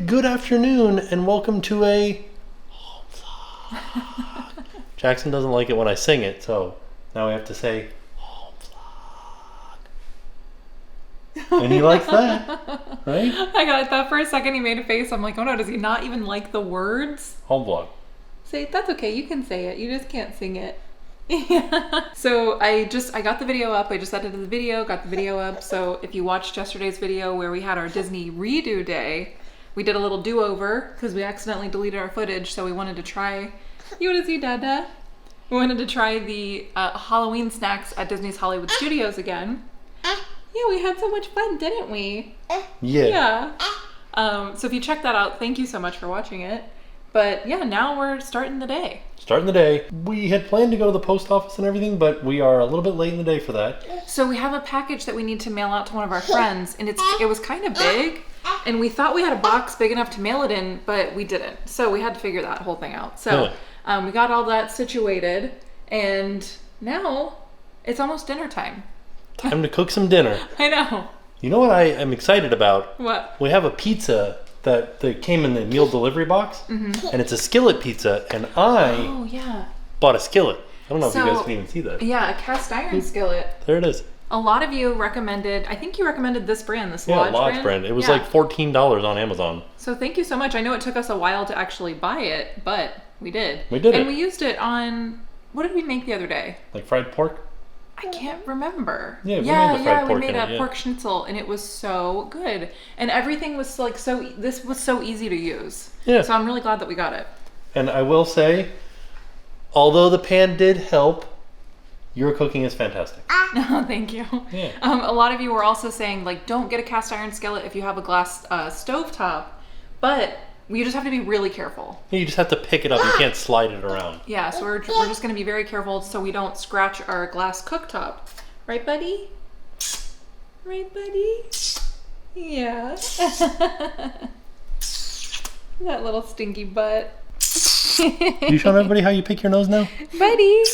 good afternoon and welcome to a home vlog. Jackson doesn't like it when I sing it, so now we have to say home vlog. And he likes that, right? I thought for a second he made a face. I'm like, oh no, does he not even like the words? Home vlog. Say, that's okay, you can say it. You just can't sing it. Yeah. So I got the video up. I just edited the video, got the video up. So if you watched yesterday's video where we had our Disney redo day, we did a little do-over because we accidentally deleted our footage. So we wanted to try, you want to see Dada? We wanted to try the Halloween snacks at Disney's Hollywood Studios again. Yeah, we had so much fun, didn't we? Yeah. So if you check that out, thank you so much for watching it. But yeah, now we're starting the day. Starting the day. We had planned to go to the post office and everything, but we are a little bit late in the day for that. So we have a package that we need to mail out to one of our friends, and it was kind of big, and we thought we had a box big enough to mail it in, but we didn't. So we had to figure that whole thing out. So we got all that situated, and now it's almost dinner time. Time to cook some dinner. I know. You know what I am excited about? What? We have a pizza that came in the meal delivery box, and it's a skillet pizza, and I bought a skillet. I don't know if you guys can even see that. Yeah, a cast iron skillet. There it is. A lot of you recommended, I think you recommended this brand, this Lodge brand. It was like $14 on Amazon. So thank you so much. I know it took us a while to actually buy it, but we did. We did And we used it on, what did we make the other day? Like fried pork? I can't remember. Yeah, we made a pork schnitzel, and it was so good. And everything was like this was so easy to use. Yeah. So I'm really glad that we got it. And I will say, although the pan did help, your cooking is fantastic. Oh, thank you. Yeah. A lot of you were also saying, like, don't get a cast iron skillet if you have a glass stovetop, but you just have to be really careful. You just have to pick it up. You can't slide it around. Yeah, so we're just going to be very careful so we don't scratch our glass cooktop. Right, buddy? Right, buddy? Yeah. That little stinky butt. You showing everybody how you pick your nose now? Buddy!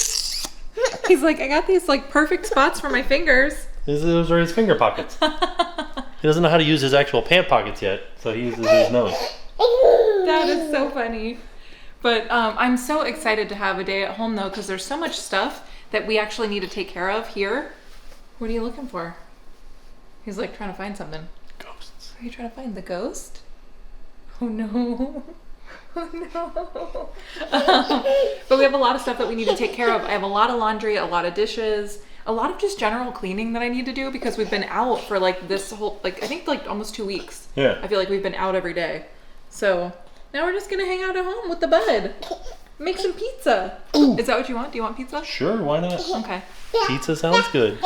He's like, I got these like perfect spots for my fingers. Those are his finger pockets. He doesn't know how to use his actual pant pockets yet, so he uses his nose. That is so funny. But I'm so excited to have a day at home though, because there's so much stuff that we actually need to take care of here. What are you looking for? He's like trying to find something. Ghosts. Are you trying to find the ghost? Oh no. Oh no. But we have a lot of stuff that we need to take care of. I have a lot of laundry, a lot of dishes, a lot of just general cleaning that I need to do because we've been out for like this whole, like I think like almost 2 weeks. Yeah. I feel like we've been out every day. So now we're just gonna hang out at home with the bud. Make some pizza. Ooh. Is that what you want? Do you want pizza? Sure, why not? Okay. Pizza sounds good.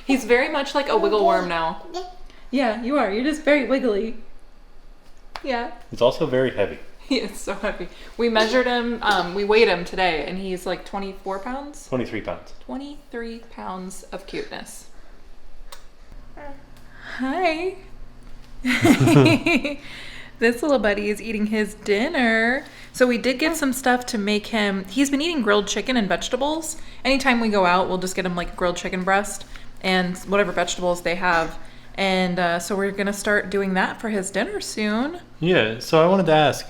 He's very much like a wiggle worm now. Yeah, you are. You're just very wiggly. Yeah. He's also very heavy. He is so heavy. We measured him, we weighed him today, and he's like 24 pounds? 23 pounds. 23 pounds of cuteness. Hi. This little buddy is eating his dinner. So we did get some stuff to make him, he's been eating grilled chicken and vegetables. Anytime we go out, we'll just get him like a grilled chicken breast and whatever vegetables they have. And so we're going to start doing that for his dinner soon. Yeah, so I wanted to ask,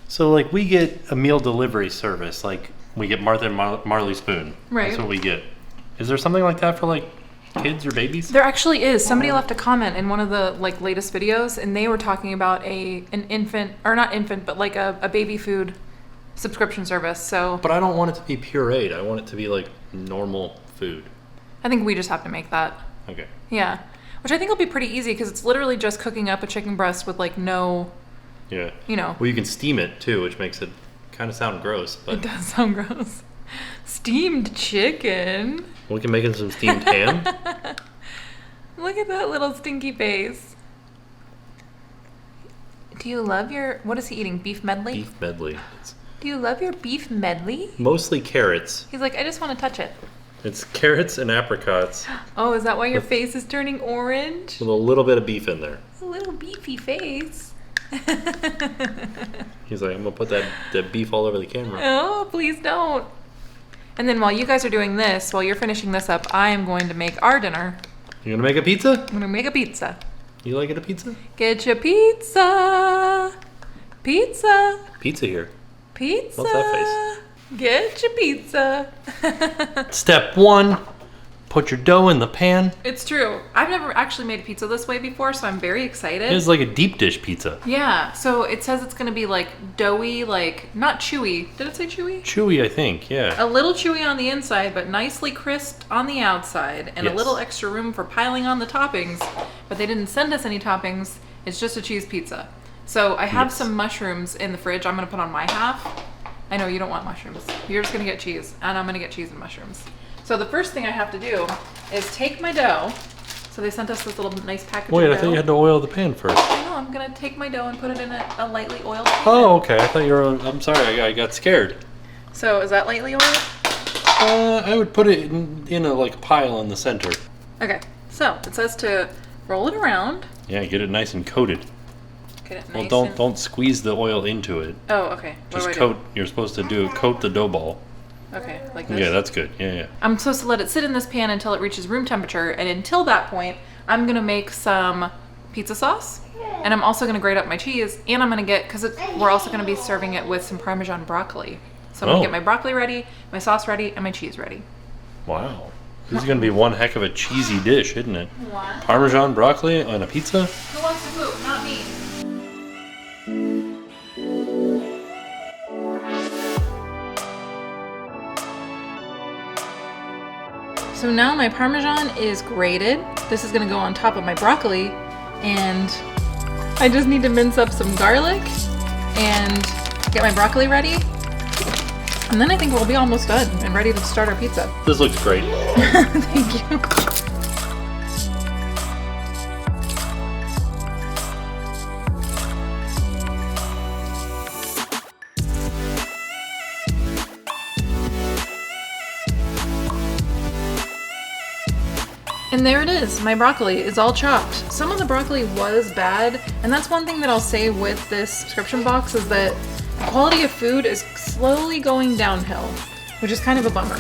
so like we get a meal delivery service, like we get Martha and Marley Spoon. Right. That's what we get. Is there something like that for like kids or babies? There actually is. Somebody left a comment in one of the like latest videos, and they were talking about an infant, or not infant, but like a baby food subscription service. So, but I don't want it to be pureed. I want it to be like normal food. I think we just have to make that. Okay. Yeah, which I think will be pretty easy because it's literally just cooking up a chicken breast with like no. Yeah. You know. Well, you can steam it too, which makes it kind of sound gross. But it does sound gross. Steamed chicken. We can make him some steamed ham. Look at that little stinky face. Do you love your, what is he eating? Beef medley? Beef medley. Do you love your beef medley? Mostly carrots. He's like, I just want to touch it. It's carrots and apricots. Oh, is that why your face is turning orange? With a little bit of beef in there. A little beefy face. He's like, I'm going to put that beef all over the camera. Oh, please don't. And then while you guys are doing this, while you're finishing this up, I am going to make our dinner. You're going to make a pizza? I'm going to make a pizza. You like it a pizza? Get your pizza. Pizza. Pizza here. Pizza. What's that face? Get your pizza. Step 1, put your dough in the pan. It's true. I've never actually made pizza this way before, so I'm very excited. It's like a deep dish pizza. Yeah, so it says it's gonna be like doughy, like not chewy. Did it say chewy? Chewy, I think, yeah. A little chewy on the inside, but nicely crisped on the outside, and a little extra room for piling on the toppings. But they didn't send us any toppings. It's just a cheese pizza. So I have some mushrooms in the fridge. I'm gonna put on my half. I know you don't want mushrooms. You're just gonna get cheese, and I'm gonna get cheese and mushrooms. So the first thing I have to do is take my dough. So they sent us this little nice package of dough. Wait, I thought you had to oil the pan first. No, I'm gonna take my dough and put it in a lightly oiled pan. Oh, okay. I thought you were. I'm sorry. I got scared. So is that lightly oiled? I would put it in a like pile in the center. Okay. So it says to roll it around. Yeah, get it nice and coated. Get it nice. Well, don't squeeze the oil into it. Oh, okay. Just coat. You're supposed to coat the dough ball. Okay, like this? Yeah, that's good. Yeah. I'm supposed to let it sit in this pan until it reaches room temperature, and until that point, I'm gonna make some pizza sauce, and I'm also gonna grate up my cheese, and I'm gonna get, because we're also gonna be serving it with some Parmesan broccoli. So I'm gonna get my broccoli ready, my sauce ready, and my cheese ready. Wow. This is gonna be one heck of a cheesy dish, isn't it? What? Parmesan broccoli on a pizza? Who wants to poop? Not me. So now my Parmesan is grated. This is gonna go on top of my broccoli, and I just need to mince up some garlic and get my broccoli ready. And then I think we'll be almost done and ready to start our pizza. This looks great. Thank you. And there it is, my broccoli is all chopped. Some of the broccoli was bad, and that's one thing that I'll say with this subscription box is that the quality of food is slowly going downhill, which is kind of a bummer.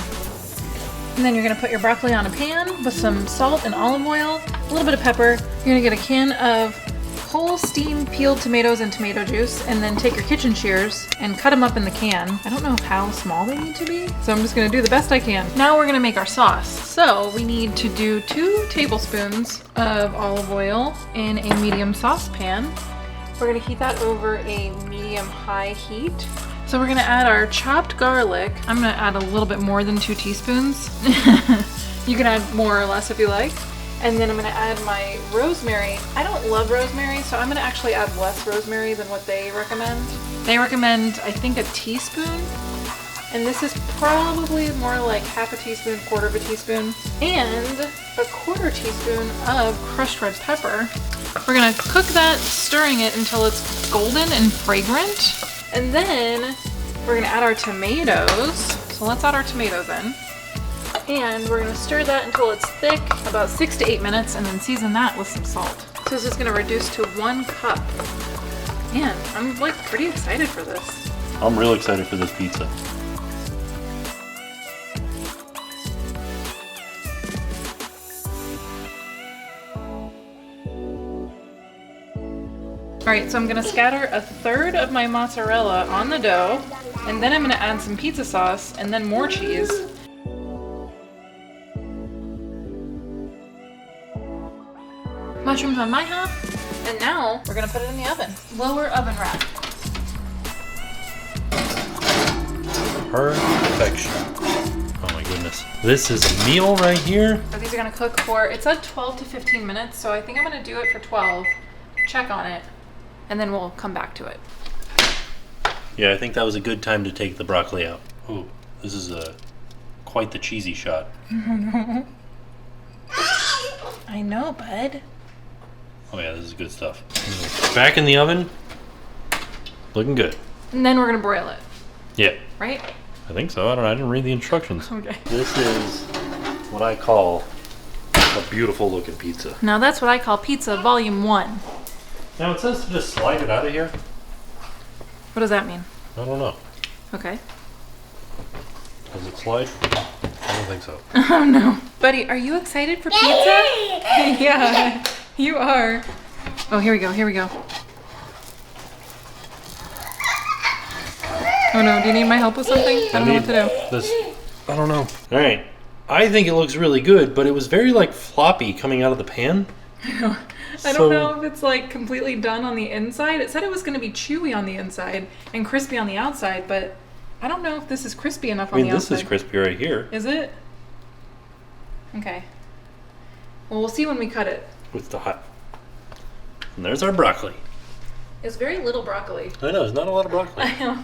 And then you're gonna put your broccoli on a pan with some salt and olive oil, a little bit of pepper. You're gonna get a can of whole steamed peeled tomatoes and tomato juice, and then take your kitchen shears and cut them up in the can. I don't know how small they need to be, so I'm just gonna do the best I can. Now we're gonna make our sauce. So we need to do 2 tablespoons of olive oil in a medium saucepan. We're gonna heat that over a medium-high heat. So we're gonna add our chopped garlic. I'm gonna add a little bit more than 2 teaspoons. You can add more or less if you like. And then I'm gonna add my rosemary. I don't love rosemary, so I'm gonna actually add less rosemary than what they recommend. They recommend, I think, a teaspoon. And this is probably more like half a teaspoon, quarter of a teaspoon. And a quarter teaspoon of crushed red pepper. We're gonna cook that, stirring it until it's golden and fragrant. And then we're gonna add our tomatoes. So let's add our tomatoes in. And we're gonna stir that until it's thick, about 6 to 8 minutes, and then season that with some salt. So this is gonna reduce to 1 cup. Man, I'm like pretty excited for this. I'm real excited for this pizza. All right, so I'm gonna scatter 1/3 of my mozzarella on the dough, and then I'm gonna add some pizza sauce, and then more cheese. Mushrooms on my half, and now we're gonna put it in the oven. Lower oven rack. Perfection. Oh my goodness. This is a meal right here. So these are gonna cook for, it said 12 to 15 minutes, so I think I'm gonna do it for 12, check on it, and then we'll come back to it. Yeah, I think that was a good time to take the broccoli out. Ooh, this is quite the cheesy shot. I know, bud. Oh yeah, this is good stuff. Back in the oven. Looking good. And then we're gonna broil it. Yeah. Right? I think so. I don't know. I didn't read the instructions. Okay. This is what I call a beautiful looking pizza. Now that's what I call pizza volume 1. Now it says to just slide it out of here. What does that mean? I don't know. Okay. Does it slide? I don't think so. Oh no. Buddy, are you excited for pizza? Yeah, you are. Oh, here we go, here we go. Oh no, do you need my help with something? I don't know what to do. I don't know. All right. I think it looks really good, but it was very like floppy coming out of the pan. I don't know if it's like completely done on the inside. It said it was going to be chewy on the inside and crispy on the outside, but I don't know if this is crispy enough on the outside. This is crispy right here. Is it? Okay. Well, we'll see when we cut it. With the hot. And there's our broccoli. It's very little broccoli. I know, there's not a lot of broccoli. I know.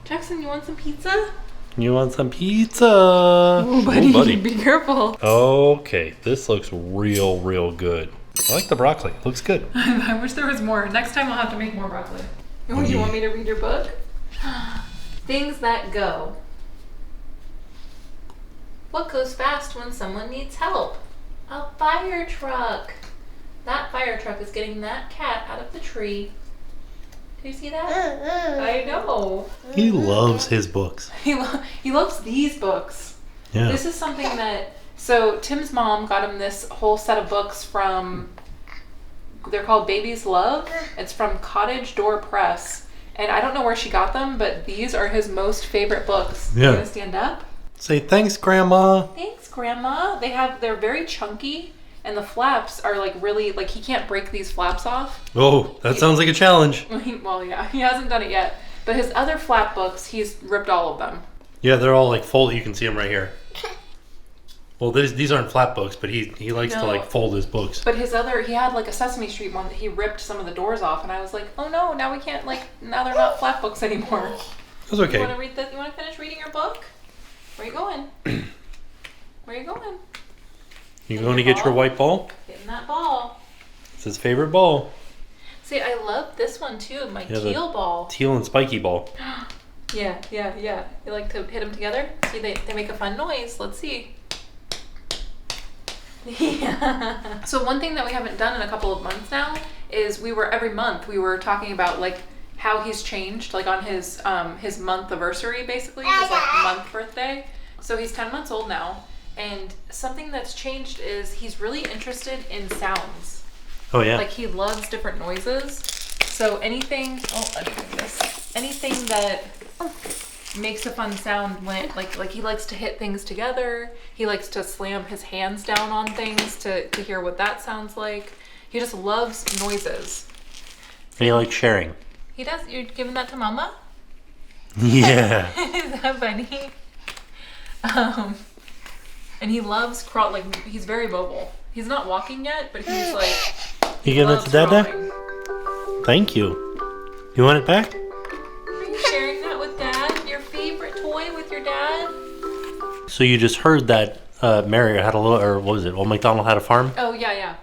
Jackson, you want some pizza? You want some pizza? Oh, buddy, be careful. Okay, this looks real good. I like the broccoli. It looks good. I wish there was more. Next time I'll have to make more broccoli. Oh, do you want me to read your book? Things that go. What goes fast when someone needs help? A fire truck. That fire truck is getting that cat out of the tree. Do you see that? I know. He loves his books. He loves these books. Yeah. This is something that... So Tim's mom got him this whole set of books from... They're called Baby's Love. It's from Cottage Door Press. And I don't know where she got them, but these are his most favorite books. Yeah. You want to stand up? Say thanks, Grandma. Thanks, Grandma. They're very chunky. And the flaps are like really, like he can't break these flaps off. Oh, that sounds like a challenge. Well, yeah, he hasn't done it yet. But his other flap books, he's ripped all of them. Yeah, they're all like folded. You can see them right here. Well, these aren't flap books, but he likes to like fold his books. But he had like a Sesame Street one that he ripped some of the doors off, and I was like, oh no, now we can't now they're not flap books anymore. That's okay. You want to read You want to finish reading your book? Where you going? Where you going? You going to get your white ball? Getting that ball. It's his favorite ball. See, I love this one too, my teal ball. Teal and spiky ball. Yeah. You like to hit them together? See, they make a fun noise. Let's see. Yeah. So one thing that we haven't done in a couple of months now is every month we were talking about like how he's changed, like on his month anniversary, basically, his like month birthday. So he's 10 months old now. And something that's changed is he's really interested in sounds. Oh yeah. Like he loves different noises. So anything that makes a fun sound when like he likes to hit things together. He likes to slam his hands down on things to hear what that sounds like. He just loves noises. And he likes sharing. He does. You're giving that to Mama? Yeah. Is that funny? And he loves he's very mobile. He's not walking yet, but he's like... You giving it to Dad now? Thank you. You want it back? Are you sharing that with Dad? Your favorite toy with your dad? So you just heard that Mario had Old MacDonald had a farm? Oh, yeah.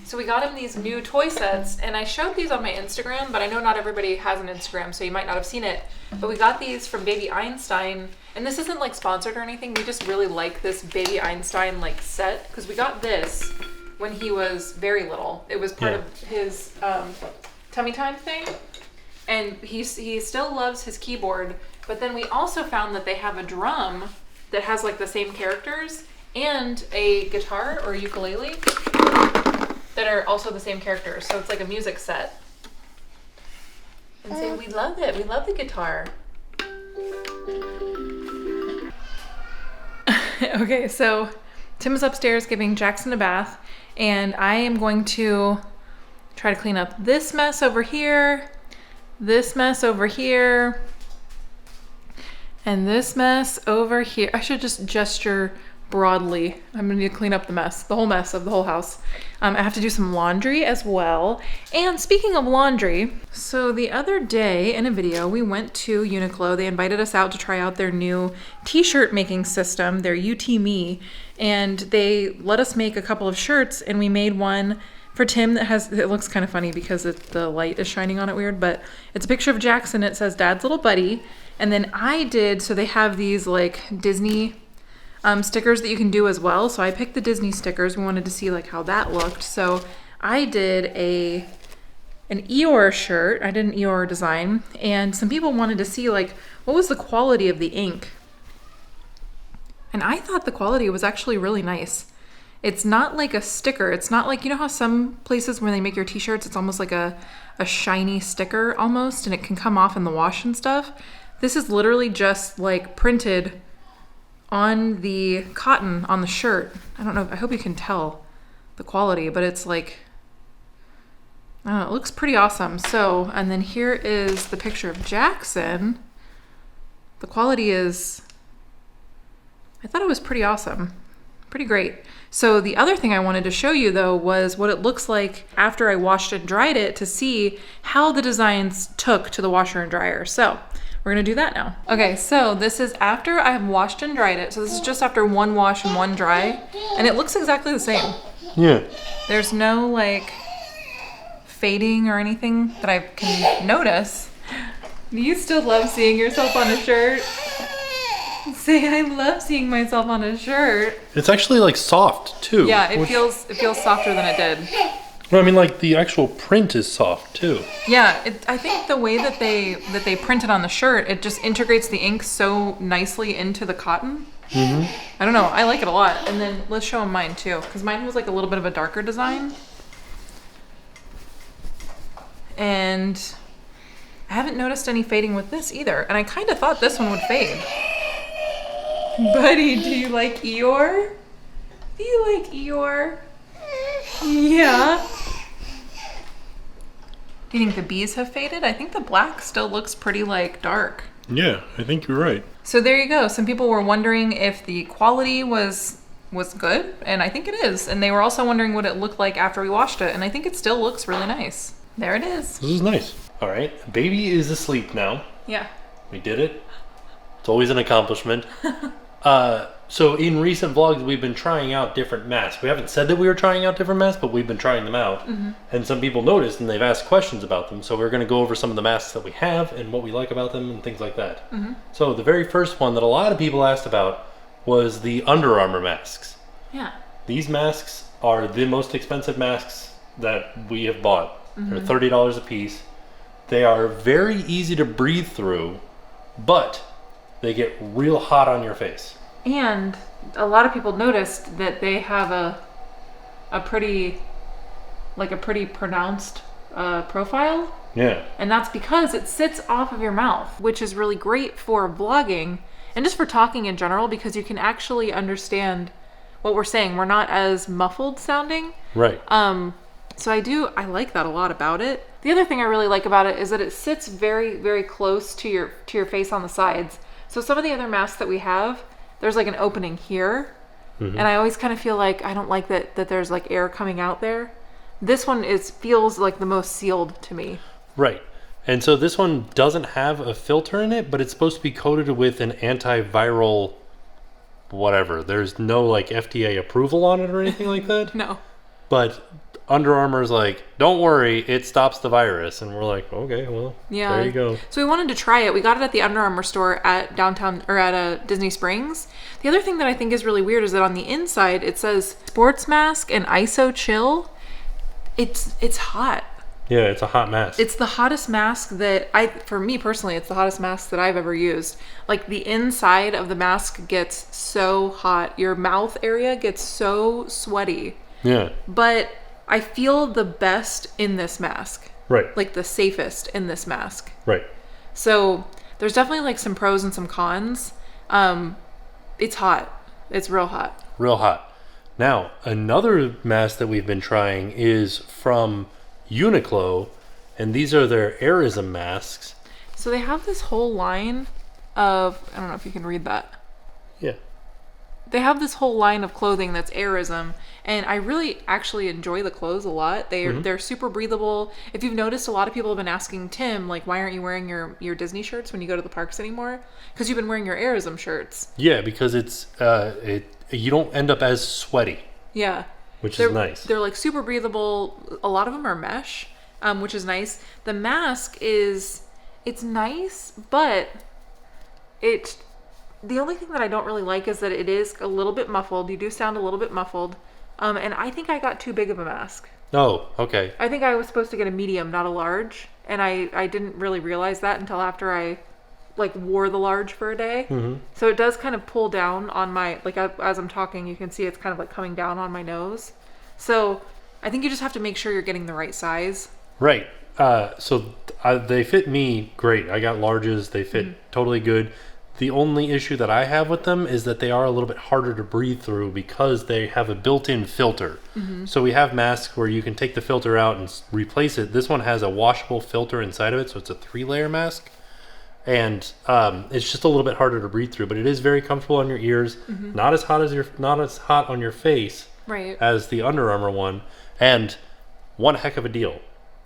So we got him these new toy sets, and I showed these on my Instagram, but I know not everybody has an Instagram, so you might not have seen it. But we got these from Baby Einstein, and this isn't like sponsored or anything. We just really like this Baby Einstein like set, because we got this when he was very little. It was part of his tummy time thing, and he still loves his keyboard. But then we also found that they have a drum that has like the same characters and a guitar or a ukulele that are also the same characters. So it's like a music set. And say, we love it. We love the guitar. Okay, so Tim is upstairs giving Jackson a bath, and I am going to try to clean up this mess over here, this mess over here, and this mess over here. I should just gesture broadly. I'm gonna need to clean up the whole mess of the whole house. I have to do some laundry as well. And speaking of laundry, so the other day in a video, we went to Uniqlo. They invited us out to try out their new t-shirt making system, their UT-Me, and they let us make a couple of shirts, and we made one for Tim that it looks kind of funny because the light is shining on it weird, but it's a picture of Jackson. It says Dad's little buddy. And then so they have these like Disney stickers that you can do as well. So I picked the Disney stickers. We wanted to see like how that looked. So I did an Eeyore shirt. I did an Eeyore design, and some people wanted to see like what was the quality of the ink. And I thought the quality was actually really nice. It's not like a sticker. It's not like, you know how some places where they make your t-shirts, it's almost like a shiny sticker almost, and it can come off in the wash and stuff. This is literally just like printed on the cotton on the shirt. I don't know. I hope you can tell the quality, but it's like, I don't know, it looks pretty awesome. So, and then here is the picture of Jackson. The quality is, I thought it was pretty awesome. Pretty great. So the other thing I wanted to show you though was what it looks like after I washed and dried it to see how the designs took to the washer and dryer. So we're gonna do that now. Okay, so this is after I've washed and dried it. So this is just after one wash and one dry. And it looks exactly the same. Yeah. There's no like fading or anything that I can notice. Do you still love seeing yourself on a shirt? Say, I love seeing myself on a shirt. It's actually like soft too. Yeah, it feels softer than it did. Well, I mean, like the actual print is soft too. Yeah, I think the way that they print it on the shirt, it just integrates the ink so nicely into the cotton. Mm-hmm. I don't know, I like it a lot. And then let's show them mine too, because mine was like a little bit of a darker design. And I haven't noticed any fading with this either. And I kind of thought this one would fade. Buddy, do you like Eeyore? Do you like Eeyore? Yeah. Do you think the bees have faded? I think the black still looks pretty like dark. Yeah, I think you're right. So there you go. Some people were wondering if the quality was good, and I think it is. And they were also wondering what it looked like after we washed it, and I think it still looks really nice. There it is. This is nice. All right, baby is asleep now. Yeah. We did it. It's always an accomplishment. So in recent vlogs, we've been trying out different masks. We haven't said that we were trying out different masks, but we've been trying them out. Mm-hmm. And some people noticed and they've asked questions about them. So we're going to go over some of the masks that we have and what we like about them and things like that. Mm-hmm. So the very first one that a lot of people asked about was the Under Armour masks. Yeah. These masks are the most expensive masks that we have bought. Mm-hmm. They're $30 a piece. They are very easy to breathe through, but they get real hot on your face. And a lot of people noticed that they have a pretty pronounced profile. Yeah. And that's because it sits off of your mouth, which is really great for vlogging and just for talking in general, because you can actually understand what we're saying. We're not as muffled sounding. Right. So I like that a lot about it. The other thing I really like about it is that it sits very, very close to your face on the sides. So some of the other masks that we have, there's like an opening here. Mm-hmm. And I always kind of feel like I don't like that there's like air coming out there. This one feels like the most sealed to me. Right. And so this one doesn't have a filter in it, but it's supposed to be coated with an antiviral whatever. There's no like FDA approval on it or anything like that. No. But Under Armour's like, don't worry, it stops the virus. And we're like, okay, well, yeah. There you go. So we wanted to try it. We got it at the Under Armour store at downtown, or at Disney Springs. The other thing that I think is really weird is that on the inside, it says sports mask and ISO chill. It's hot. Yeah, it's a hot mask. It's the hottest mask for me personally, it's the hottest mask that I've ever used. Like the inside of the mask gets so hot. Your mouth area gets so sweaty. Yeah. But I feel the best in this mask. Right. Like the safest in this mask. Right. So there's definitely like some pros and some cons. It's hot. It's real hot. Real hot. Now, another mask that we've been trying is from Uniqlo, and these are their Airism masks. So they have this whole line of, I don't know if you can read that. Yeah. They have this whole line of clothing that's Airism, and I really actually enjoy the clothes a lot. They're super breathable. If you've noticed, a lot of people have been asking Tim, like, why aren't you wearing your Disney shirts when you go to the parks anymore? Because you've been wearing your Airism shirts. Yeah, because it's you don't end up as sweaty. Yeah. Which is nice. They're like super breathable. A lot of them are mesh, which is nice. The mask it's nice, but the only thing that I don't really like is that it is a little bit muffled. You do sound a little bit muffled. And I think I got too big of a mask. Oh, okay. I think I was supposed to get a medium, not a large. And I didn't really realize that until after I like wore the large for a day. Mm-hmm. So it does kind of pull down on my, like as I'm talking, you can see it's kind of like coming down on my nose. So I think you just have to make sure you're getting the right size. Right. So They fit me great. I got larges. They fit totally good. The only issue that I have with them is that they are a little bit harder to breathe through because they have a built-in filter. So we have masks where you can take the filter out and replace it. This one has a washable filter inside of it, so it's a 3-layer mask. And it's just a little bit harder to breathe through, but it is very comfortable on your ears. Not as hot on your face as the Under Armour one, and one heck of a deal.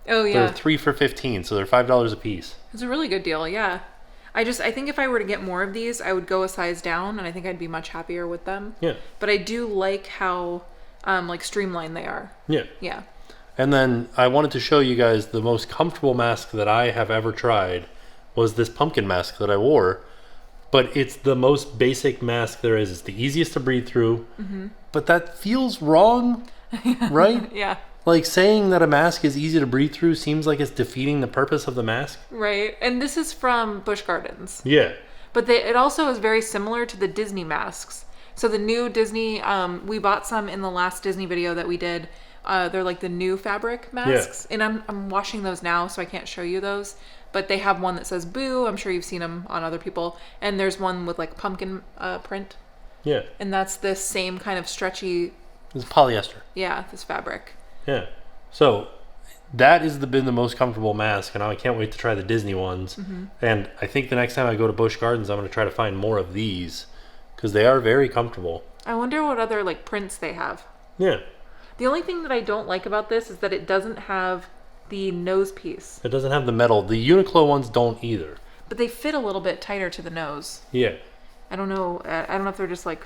Oh yeah, they're 3 for $15, so they're $5 a piece. It's a really good deal. Yeah, I think if I were to get more of these, I would go a size down, and I think I'd be much happier with them. Yeah, but I do like how like streamlined they are. Yeah. And then I wanted to show you guys the most comfortable mask that I have ever tried was this pumpkin mask that I wore. But it's the most basic mask there is. It's the easiest to breathe through. But that feels wrong, right? Yeah. Like saying that a mask is easy to breathe through seems like it's defeating the purpose of the mask. Right. And this is from Busch Gardens. Yeah. But it also is very similar to the Disney masks. So the new Disney, we bought some in the last Disney video that we did. They're like the new fabric masks. Yeah. And I'm washing those now, so I can't show you those. But they have one that says boo. I'm sure you've seen them on other people. And there's one with like pumpkin print. Yeah. And that's this same kind of stretchy. It's polyester. Yeah, this fabric. Yeah. So that has been the most comfortable mask, and I can't wait to try the Disney ones. And I think the next time I go to Busch Gardens, I'm going to try to find more of these because they are very comfortable. I wonder what other like prints they have. Yeah. The only thing that I don't like about this is that it doesn't have the nose piece. It doesn't have the metal. The Uniqlo ones don't either. But they fit a little bit tighter to the nose. Yeah. I don't know if they're just like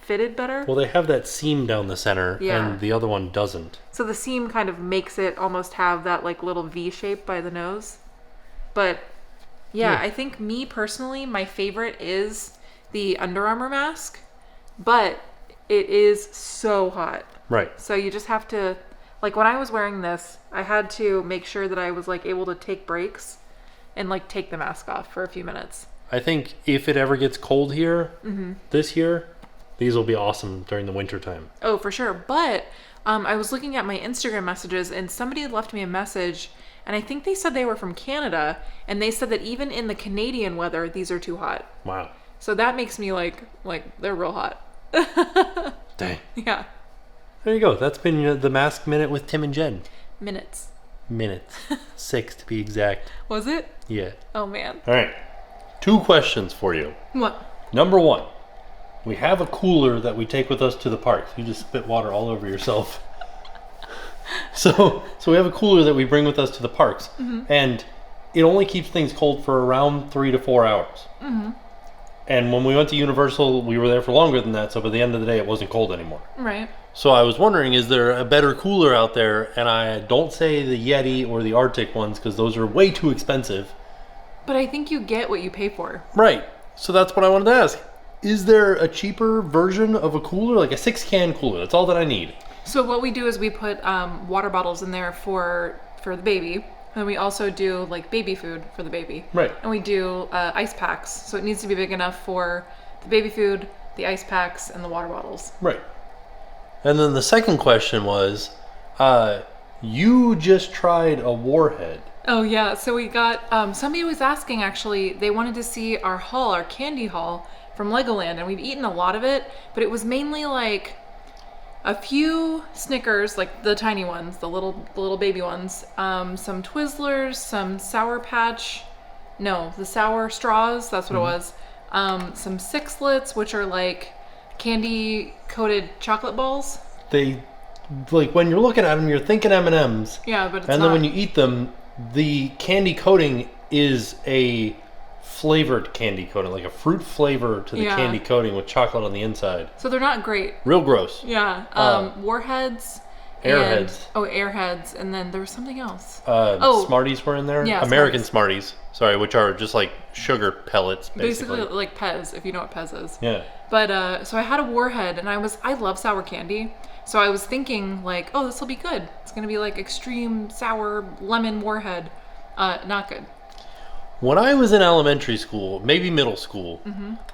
fitted better. Well, they have that seam down the center, and the other one doesn't. So the seam kind of makes it almost have that like little V shape by the nose. But yeah, I think me personally, my favorite is the Under Armour mask, but it is so hot. Right. So you just have to, like when I was wearing this, I had to make sure that I was like able to take breaks and like take the mask off for a few minutes. I think if it ever gets cold here this year, these will be awesome during the winter time. Oh, for sure. But I was looking at my Instagram messages and somebody had left me a message and I think they said they were from Canada and they said that even in the Canadian weather, these are too hot. Wow. So that makes me like they're real hot. Dang. Yeah. There you go. That's been the Mask Minute with Tim and Jen. Minutes. 6 to be exact. Was it? Yeah. Oh, man. All right. 2 questions for you. What? Number 1. We have a cooler that we take with us to the parks. You just spit water all over yourself. So we have a cooler that we bring with us to the parks. And it only keeps things cold for around 3 to 4 hours. And when we went to Universal, we were there for longer than that. So by the end of the day, it wasn't cold anymore. Right. So I was wondering, is there a better cooler out there? And I don't say the Yeti or the Arctic ones because those are way too expensive. But I think you get what you pay for. Right. So that's what I wanted to ask. Is there a cheaper version of a cooler? Like a 6-can cooler. That's all that I need. So what we do is we put water bottles in there for the baby. And we also do like baby food for the baby. Right. And we do ice packs. So it needs to be big enough for the baby food, the ice packs, and the water bottles. Right. And then the second question was, you just tried a Warhead. Oh yeah, so we got, somebody was asking actually, they wanted to see our haul, our candy haul from Legoland, and we've eaten a lot of it, but it was mainly like a few Snickers, like the tiny ones, the little baby ones, some Twizzlers, some the sour straws, that's what it was, some Sixlets, which are like candy coated chocolate balls. They, like when you're looking at them, you're thinking M&Ms. Yeah, but it's and not. then when you eat them, the candy coating is a flavored candy coating, like a fruit flavor to the candy coating with chocolate on the inside. So they're not great. Real gross. Yeah. Warheads. Airheads. Airheads. And then there was something else. Smarties were in there. Yeah, American Smarties. Sorry, which are just like sugar pellets, basically. Basically like Pez, if you know what Pez is. Yeah. But so I had a Warhead, and I love sour candy. So I was thinking like, oh, this will be good. It's gonna be like extreme sour lemon Warhead. Not good. When I was in elementary school, maybe middle school,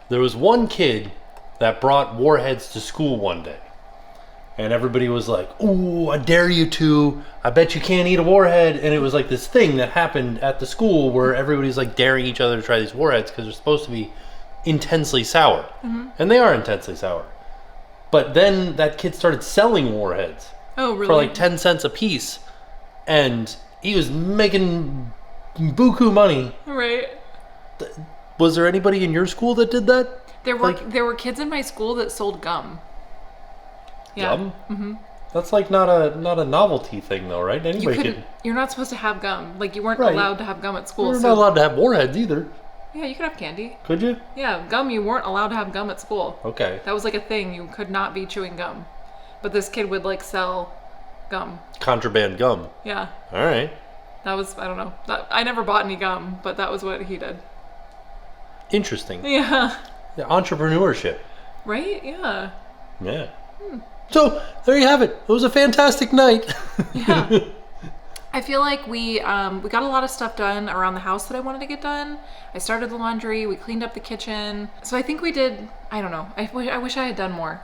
there was one kid that brought Warheads to school one day. And everybody was like, "Ooh, I dare you to. I bet you can't eat a warhead." And it was like this thing that happened at the school where everybody's like daring each other to try these warheads because they're supposed to be intensely sour. Mm-hmm. And they are intensely sour. But then that kid started selling warheads. Oh, really? For like 10 cents a piece. And he was making buku money. Right. Was there anybody in your school that did that? There were kids in my school that sold gum. Yeah. Gum? Mm-hmm. That's like not a novelty thing though, right? Anybody can. You're not supposed to have gum. Like you weren't allowed to have gum at school. You're not allowed to have warheads either. Yeah, you could have candy. Could you? Yeah, gum. You weren't allowed to have gum at school. Okay. That was like a thing. You could not be chewing gum. But this kid would like sell gum. Contraband gum. Yeah. All right. That was, I don't know. I never bought any gum, but that was what he did. Interesting. Yeah. Yeah, entrepreneurship. Right? Yeah. Yeah. So there you have it. It was a fantastic night. Yeah. I feel like we got a lot of stuff done around the house that I wanted to get done. I started the laundry. We cleaned up the kitchen. So I think we did. I don't know. I wish I had done more.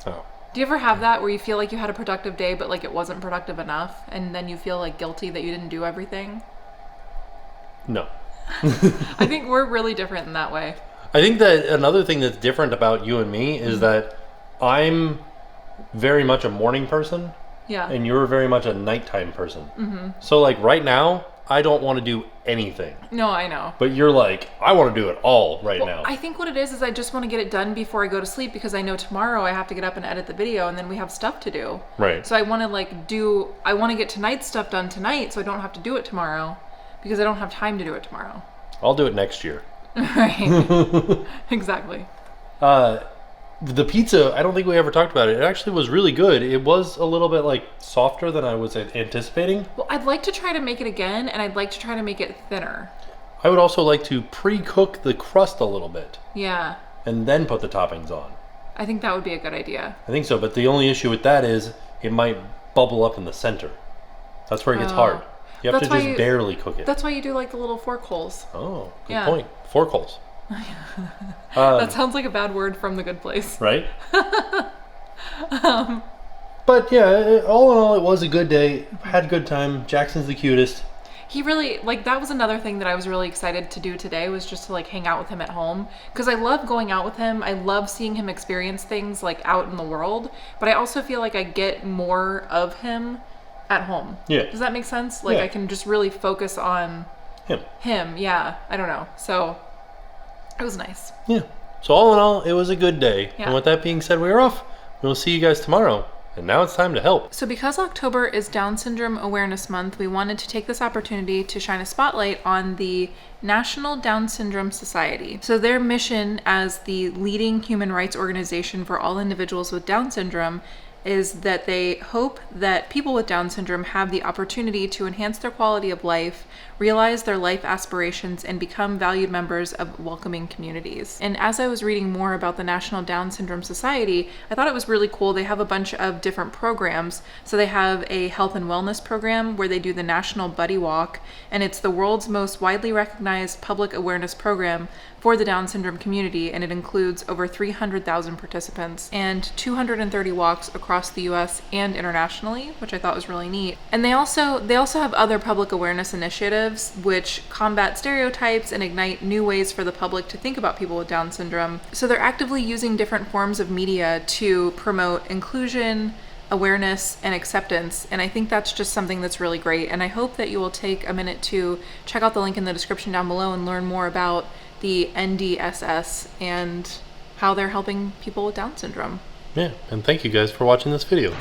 Oh. Do you ever have that where you feel like you had a productive day, but like it wasn't productive enough, and then you feel like guilty that you didn't do everything? No. I think we're really different in that way. I think that another thing that's different about you and me is that I'm very much a morning person. Yeah. And you're very much a nighttime person. Mm-hmm. So like right now, I don't want to do anything. No, I know. But you're like, I want to do it all now. I think what it is I just want to get it done before I go to sleep because I know tomorrow I have to get up and edit the video and then we have stuff to do. Right. So I want to get tonight's stuff done tonight so I don't have to do it tomorrow because I don't have time to do it tomorrow. I'll do it next year. Right. Exactly. The pizza, I don't think we ever talked about it. It actually was really good. It was a little bit like softer than I was anticipating. Well, I'd like to try to make it again, and I'd like to try to make it thinner. I would also like to pre-cook the crust a little bit. Yeah. And then put the toppings on. I think that would be a good idea. I think so, but the only issue with that is it might bubble up in the center. That's where it gets hard. You have to just barely cook it. That's why you do like the little fork holes. Oh, good point. Fork holes. That sounds like a bad word from The Good Place. Right? But yeah, all in all, it was a good day. Had a good time. Jackson's the cutest. He really, like, that was another thing that I was really excited to do today was just to, like, hang out with him at home. Because I love going out with him. I love seeing him experience things, like, out in the world. But I also feel like I get more of him at home. Yeah. Does that make sense? Like, I can just really focus on him. Yeah. I don't know. So, it was nice. Yeah. So all in all, it was a good day. Yeah. And with that being said, we are off. We'll see you guys tomorrow. And now it's time to help. So because October is Down Syndrome Awareness Month, we wanted to take this opportunity to shine a spotlight on the National Down Syndrome Society. So their mission as the leading human rights organization for all individuals with Down syndrome is that they hope that people with Down syndrome have the opportunity to enhance their quality of life, realize their life aspirations, and become valued members of welcoming communities. And as I was reading more about the National Down Syndrome Society, I thought it was really cool. They have a bunch of different programs. So they have a health and wellness program where they do the National Buddy Walk, and it's the world's most widely recognized public awareness program for the Down syndrome community, and it includes over 300,000 participants and 230 walks across the US and internationally, which I thought was really neat. And they also have other public awareness initiatives which combat stereotypes and ignite new ways for the public to think about people with Down syndrome. So they're actively using different forms of media to promote inclusion, awareness, and acceptance, and I think that's just something that's really great. And I hope that you will take a minute to check out the link in the description down below and learn more about the NDSS and how they're helping people with Down syndrome. Yeah, and thank you guys for watching this video.